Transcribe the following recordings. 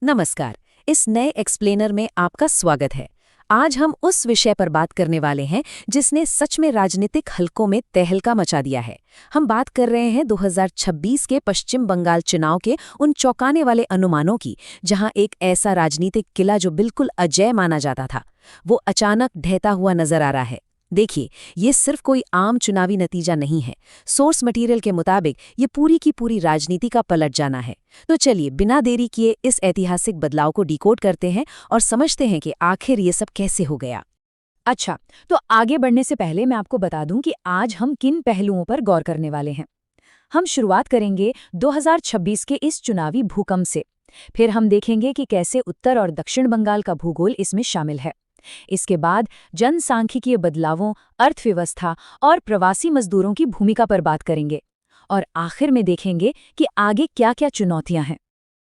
नमस्कार। इस नए एक्सप्लेनर में आपका स्वागत है। आज हम उस विषय पर बात करने वाले हैं जिसने सच में राजनीतिक हलकों में तहलका मचा दिया है। हम बात कर रहे हैं 2026 के पश्चिम बंगाल चुनाव के उन चौंकाने वाले अनुमानों की, जहां एक ऐसा राजनीतिक किला जो बिल्कुल अजेय माना जाता था, वो अचानक ढहता हुआ नजर आ रहा है। देखिए, ये सिर्फ कोई आम चुनावी नतीजा नहीं है। सोर्स मटेरियल के मुताबिक ये पूरी की पूरी राजनीति का पलट जाना है। तो चलिए, बिना देरी किए इस ऐतिहासिक बदलाव को डिकोड करते हैं और समझते हैं कि आखिर ये सब कैसे हो गया। अच्छा, तो आगे बढ़ने से पहले मैं आपको बता दूं कि आज हम किन पहलुओं पर गौर करने वाले हैं। हम शुरुआत करेंगे 2026 के इस चुनावी भूकंप से। फिर हम देखेंगे कि कैसे उत्तर और दक्षिण बंगाल का भूगोल इसमें शामिल है। इसके बाद जनसांख्यिकीय बदलावों, अर्थव्यवस्था और प्रवासी मजदूरों की भूमिका पर बात करेंगे। और आखिर में देखेंगे कि आगे क्या-क्या चुनौतियां हैं।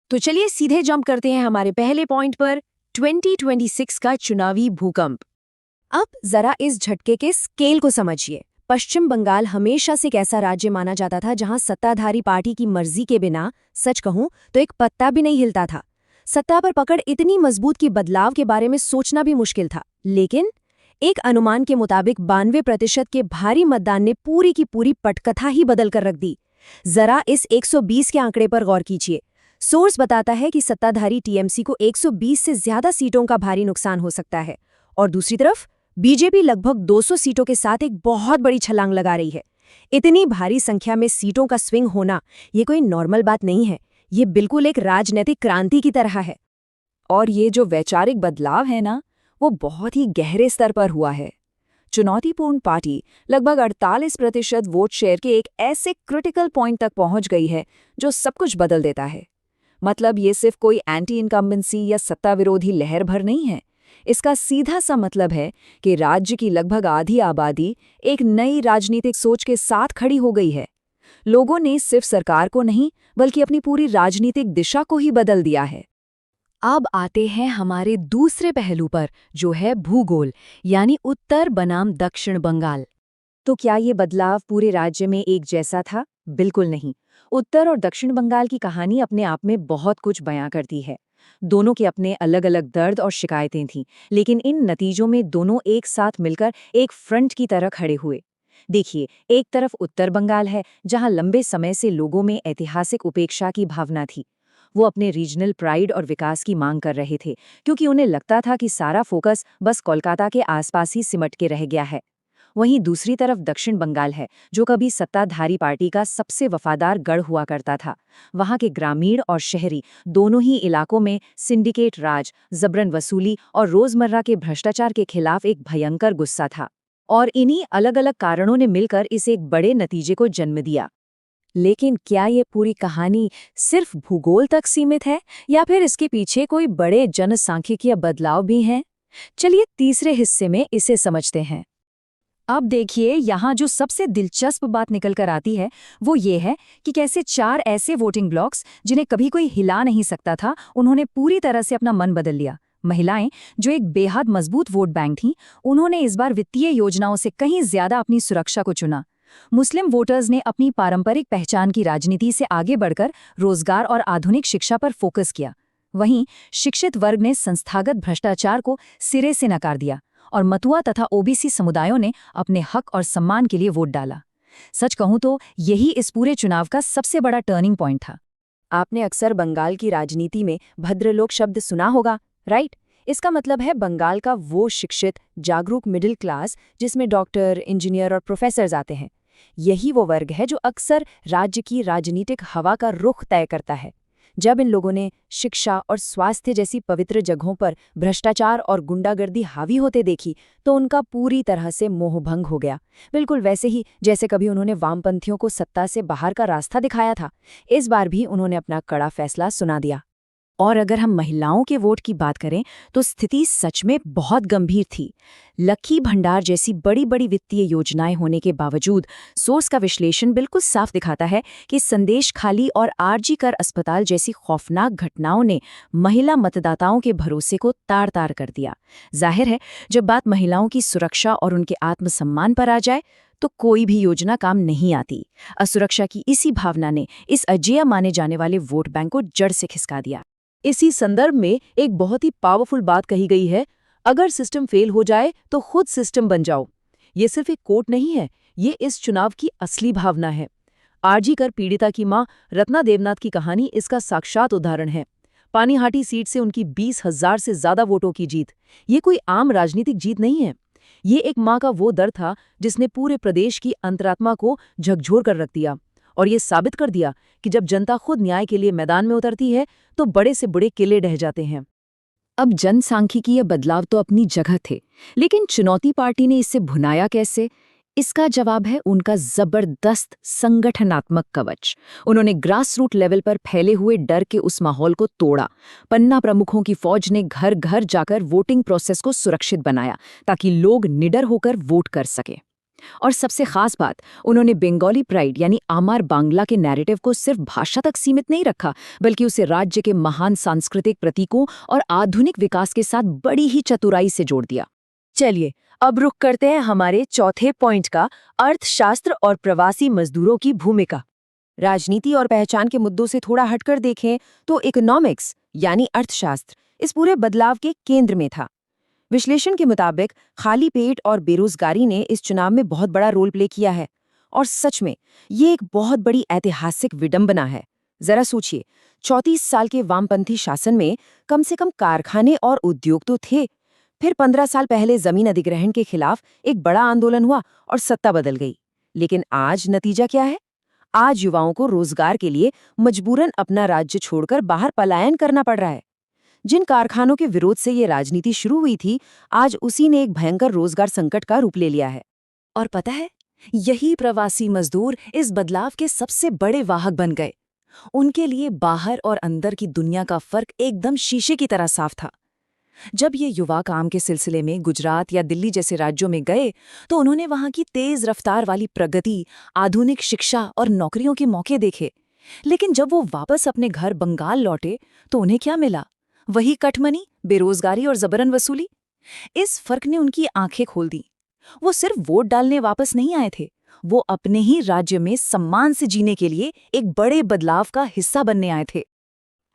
तो चलिए सीधे जंप करते हैं हमारे पहले पॉइंट पर, 2026 का चुनावी भूकंप। अब जरा इस झटके के स्केल को समझिए। पश्चिम बंगाल हमेशा से एक ऐसा राज्य माना जाता था जहां सत्ताधारी पार्टी की मर्जी के बिना, सच कहूं तो एक पत्ता भी नहीं हिलता था। सत्ता पर पकड़ इतनी मजबूत कि बदलाव के बारे में सोचना भी मुश्किल था। लेकिन एक अनुमान के मुताबिक 92% के भारी मतदान ने पूरी की पूरी पटकथा ही बदल कर रख दी। जरा इस 120 के आंकड़े पर गौर कीजिए। सोर्स बताता है कि सत्ताधारी टीएमसी को 120 से ज्यादा सीटों का भारी नुकसान हो सकता है, और दूसरी तरफ बीजेपी लगभग 200 सीटों के साथ एक बहुत बड़ी छलांग लगा रही है। इतनी भारी संख्या में सीटों का स्विंग होना ये कोई नॉर्मल बात नहीं है। ये बिल्कुल एक राजनीतिक क्रांति की तरह है। और ये जो वैचारिक बदलाव है ना, वो बहुत ही गहरे स्तर पर हुआ है। चुनौतीपूर्ण पार्टी लगभग 48% वोट शेयर के एक ऐसे क्रिटिकल पॉइंट तक पहुंच गई है जो सब कुछ बदल देता है। मतलब ये सिर्फ कोई एंटी इनकम्बेंसी या सत्ता विरोधी लहर भर नहीं है। इसका सीधा सा मतलब है कि राज्य की लगभग आधी आबादी एक नई राजनीतिक सोच के साथ खड़ी हो गई है। लोगों ने सिर्फ सरकार को नहीं, बल्कि अपनी पूरी राजनीतिक दिशा को ही बदल दिया है। अब आते हैं हमारे दूसरे पहलू पर, जो है भूगोल, यानी उत्तर बनाम दक्षिण बंगाल। तो क्या ये बदलाव पूरे राज्य में एक जैसा था? बिल्कुल नहीं। उत्तर और दक्षिण बंगाल की कहानी अपने आप में बहुत कुछ बयां करती है। दोनों के अपने अलग अलग दर्द और शिकायतें थीं, लेकिन इन नतीजों में दोनों एक साथ मिलकर एक फ्रंट की तरह खड़े हुए। देखिए, एक तरफ उत्तर बंगाल है, जहां लंबे समय से लोगों में ऐतिहासिक उपेक्षा की भावना थी। वो अपने रीजनल प्राइड और विकास की मांग कर रहे थे, क्योंकि उन्हें लगता था कि सारा फोकस बस कोलकाता के आसपास ही सिमट के रह गया है। वहीं दूसरी तरफ दक्षिण बंगाल है, जो कभी सत्ताधारी पार्टी का सबसे वफादार गढ़ हुआ करता था। वहां के ग्रामीण और शहरी दोनों ही इलाकों में सिंडिकेट राज, जबरन वसूली और रोजमर्रा के भ्रष्टाचार के खिलाफ एक भयंकर गुस्सा था। और इन्हीं अलग अलग कारणों ने मिलकर इस एक बड़े नतीजे को जन्म दिया। लेकिन क्या ये पूरी कहानी सिर्फ भूगोल तक सीमित है, या फिर इसके पीछे कोई बड़े जनसांख्यिकीय बदलाव भी हैं? चलिए तीसरे हिस्से में इसे समझते हैं। अब देखिए, यहाँ जो सबसे दिलचस्प बात निकल कर आती है वो ये है कि कैसे चार ऐसे वोटिंग ब्लॉक्स, जिन्हें कभी कोई हिला नहीं सकता था, उन्होंने पूरी तरह से अपना मन बदल लिया। महिलाएं, जो एक बेहद मजबूत वोट बैंक थीं, उन्होंने इस बार वित्तीय योजनाओं से कहीं ज्यादा अपनी सुरक्षा को चुना। मुस्लिम वोटर्स ने अपनी पारंपरिक पहचान की राजनीति से आगे बढ़कर रोजगार और आधुनिक शिक्षा पर फोकस किया। वहीं शिक्षित वर्ग ने संस्थागत भ्रष्टाचार को सिरे से नकार दिया, और मतुआ तथा ओबीसी समुदायों ने अपने हक और सम्मान के लिए वोट डाला। सच कहूं तो यही इस पूरे चुनाव का सबसे बड़ा टर्निंग पॉइंट था। आपने अक्सर बंगाल की राजनीति में भद्रलोक शब्द सुना होगा, राइट? इसका मतलब है बंगाल का वो शिक्षित, जागरूक मिडिल क्लास जिसमें डॉक्टर, इंजीनियर और प्रोफेसर्स आते हैं। यही वो वर्ग है जो अक्सर राज्य की राजनीतिक हवा का रुख तय करता है। जब इन लोगों ने शिक्षा और स्वास्थ्य जैसी पवित्र जगहों पर भ्रष्टाचार और गुंडागर्दी हावी होते देखी, तो उनका पूरी तरह से मोहभंग हो गया। बिल्कुल वैसे ही जैसे कभी उन्होंने वामपंथियों को सत्ता से बाहर का रास्ता दिखाया था। इस बार भी उन्होंने अपना कड़ा फैसला सुना दिया। और अगर हम महिलाओं के वोट की बात करें तो स्थिति सच में बहुत गंभीर थी। लक्की भंडार जैसी बड़ी बड़ी वित्तीय योजनाएं होने के बावजूद सोर्स का विश्लेषण बिल्कुल साफ दिखाता है कि संदेश खाली और आरजी कर अस्पताल जैसी खौफनाक घटनाओं ने महिला मतदाताओं के भरोसे को तार तार कर दिया। जाहिर है, जब बात महिलाओं की सुरक्षा और उनके आत्मसम्मान पर आ जाए तो कोई भी योजना काम नहीं आती। असुरक्षा की इसी भावना ने इस अजेय माने जाने वाले वोट बैंक को जड़ से खिसका दिया। इसी संदर्भ में एक बहुत ही पावरफुल बात कही गई है, अगर सिस्टम फेल हो जाए तो खुद सिस्टम बन जाओ। ये सिर्फ एक कोट नहीं है, ये इस चुनाव की असली भावना है। आरजी कर पीड़िता की मां रत्ना देवनाथ की कहानी इसका साक्षात उदाहरण है। पानीहाटी सीट से उनकी 20,000 से ज्यादा वोटों की जीत, ये कोई आम राजनीतिक जीत नहीं है। ये एक मां का वो दर्द था जिसने पूरे प्रदेश की अंतरात्मा को झकझोर कर रख दिया, और ये साबित कर दिया कि जब जनता खुद न्याय के लिए मैदान में उतरती है तो बड़े से बड़े किले ढह जाते हैं। अब जनसांख्यिकीय बदलाव तो अपनी जगह थे, लेकिन चुनौती पार्टी ने इससे भुनाया कैसे? इसका जवाब है उनका जबरदस्त संगठनात्मक कवच। उन्होंने ग्रास रूट लेवल पर फैले हुए डर के उस माहौल को तोड़ा। पन्ना प्रमुखों की फौज ने घर घर जाकर वोटिंग प्रोसेस को सुरक्षित बनाया ताकि लोग निडर होकर वोट कर सके। और सबसे खास बात, उन्होंने बंगाली प्राइड यानी आमार बांग्ला के नैरेटिव को सिर्फ भाषा तक सीमित नहीं रखा, बल्कि उसे राज्य के महान सांस्कृतिक प्रतीकों और आधुनिक विकास के साथ बड़ी ही चतुराई से जोड़ दिया। चलिए अब रुख करते हैं हमारे चौथे पॉइंट का, अर्थशास्त्र और प्रवासी मजदूरों की भूमिका। राजनीति और पहचान के मुद्दों से थोड़ा हटकर देखें तो इकोनॉमिक्स यानी अर्थशास्त्र इस पूरे बदलाव के केंद्र में था। विश्लेषण के मुताबिक खाली पेट और बेरोजगारी ने इस चुनाव में बहुत बड़ा रोल प्ले किया है, और सच में ये एक बहुत बड़ी ऐतिहासिक विडंबना है। जरा सोचिए, 34 साल के वामपंथी शासन में कम से कम कारखाने और उद्योग तो थे। फिर 15 साल पहले जमीन अधिग्रहण के खिलाफ एक बड़ा आंदोलन हुआ और सत्ता बदल गई। लेकिन आज नतीजा क्या है? आज युवाओं को रोजगार के लिए मजबूरन अपना राज्य छोड़कर बाहर पलायन करना पड़ रहा है। जिन कारखानों के विरोध से ये राजनीति शुरू हुई थी, आज उसी ने एक भयंकर रोजगार संकट का रूप ले लिया है। और पता है, यही प्रवासी मजदूर इस बदलाव के सबसे बड़े वाहक बन गए। उनके लिए बाहर और अंदर की दुनिया का फर्क एकदम शीशे की तरह साफ था। जब ये युवा काम के सिलसिले में गुजरात या दिल्ली जैसे राज्यों में गए तो उन्होंने वहां की तेज रफ्तार वाली प्रगति, आधुनिक शिक्षा और नौकरियों के मौके देखे। लेकिन जब वो वापस अपने घर बंगाल लौटे तो उन्हें क्या मिला? वही कटमनी, बेरोजगारी और जबरन वसूली। इस फर्क ने उनकी आंखें खोल दी। वो सिर्फ वोट डालने वापस नहीं आए थे, वो अपने ही राज्य में सम्मान से जीने के लिए एक बड़े बदलाव का हिस्सा बनने आए थे।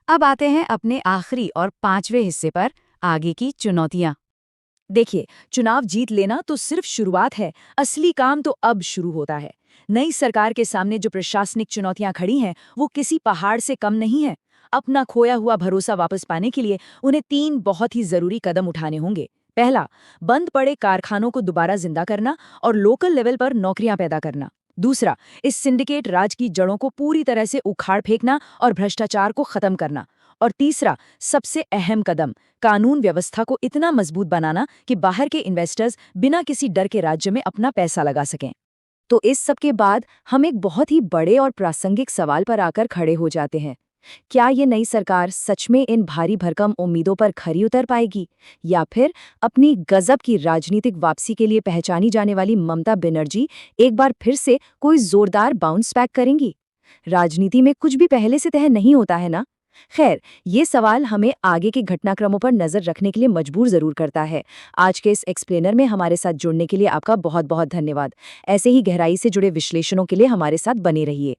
अब आते हैं अपने आखिरी और 5वें हिस्से पर, आगे की चुनौतियां। देखिए, चुनाव जीत लेना तो सिर्फ शुरुआत है, असली काम तो अब शुरू होता है। नई सरकार के सामने जो प्रशासनिक चुनौतियां खड़ी हैं, वो किसी पहाड़ से कम नहीं है। अपना खोया हुआ भरोसा वापस पाने के लिए उन्हें 3 बहुत ही जरूरी कदम उठाने होंगे। पहला, बंद पड़े कारखानों को दोबारा जिंदा करना और लोकल लेवल पर नौकरियां पैदा करना। दूसरा, इस सिंडिकेट राज की जड़ों को पूरी तरह से उखाड़ फेंकना और भ्रष्टाचार को खत्म करना। और तीसरा, सबसे अहम कदम, कानून व्यवस्था को इतना मजबूत बनाना कि बाहर के इन्वेस्टर्स बिना किसी डर के राज्य में अपना पैसा लगा सकें। तो इस सब के बाद हम एक बहुत ही बड़े और प्रासंगिक सवाल पर आकर खड़े हो जाते हैं। क्या ये नई सरकार सच में इन भारी भरकम उम्मीदों पर खरी उतर पाएगी, या फिर अपनी गजब की राजनीतिक वापसी के लिए पहचानी जाने वाली ममता बनर्जी एक बार फिर से कोई जोरदार बाउंस बैक करेंगी? राजनीति में कुछ भी पहले से तय नहीं होता है ना। खैर, ये सवाल हमें आगे के घटनाक्रमों पर नजर रखने के लिए मजबूर जरूर करता है। आज के इस एक्सप्लेनर में हमारे साथ जुड़ने के लिए आपका बहुत बहुत धन्यवाद। ऐसे ही गहराई से जुड़े विश्लेषणों के लिए हमारे साथ बने रहिए।